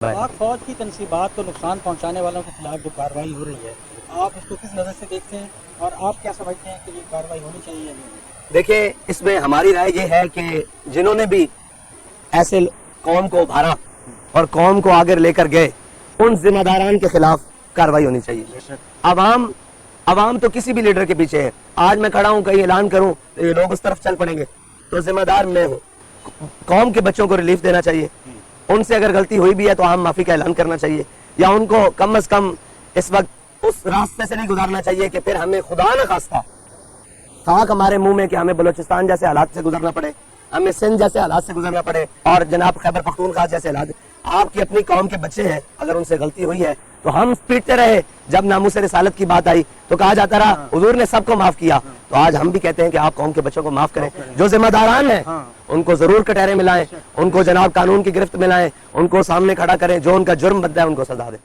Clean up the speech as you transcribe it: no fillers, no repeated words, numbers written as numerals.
पाक फौज की तनसीबात को नुकसान पहुंचाने वालों के खिलाफ जो कार्रवाई हो रही है, आप उसको किस नज़र से देखते हैं और आप क्या समझते हैं कि ये कार्रवाई होनी चाहिए? देखिए, इसमें हमारी राय ये है कि जिन्होंने भी ऐसे कौम को उभारा और कौम को आगे लेकर गए, उन जिम्मेदारान के खिलाफ कार्रवाई होनी चाहिए। अवाम तो किसी भी लीडर के पीछे है। आज मैं खड़ा हूँ, कहीं ऐलान करूँ तो ये लोग उस तरफ चल पड़ेंगे, तो जिम्मेदार मैं हूँ। कौम के बच्चों को रिलीफ देना चाहिए। उनसे अगर गलती हुई भी है तो आम माफी का ऐलान करना चाहिए, या उनको कम अज कम इस वक्त उस रास्ते से नहीं गुजारना चाहिए कि फिर हमें खुदा न खास्ता खाक हमारे मुंह में कि हमें बलोचिस्तान जैसे हालात से गुजरना पड़े, हमें सिंध जैसे हालात से गुजरना पड़े, और जनाब खैबर पख्तूनख्वा जैसे हालात। आपकी अपनी कौम के बच्चे हैं, अगर उनसे गलती हुई है तो हम पीटते रहे। जब नामूस रिसालत की बात आई तो कहा जाता रहा हुजूर ने सबको माफ किया। तो आज हम भी कहते हैं कि आप कौम के बच्चों को माफ करें। जो जिम्मेदारान हैं उनको जरूर कटहरे मिलाएं, उनको जनाब कानून की गिरफ्त में लाएं, उनको सामने खड़ा करें, जो उनका जुर्म बनता है उनको सजा दें।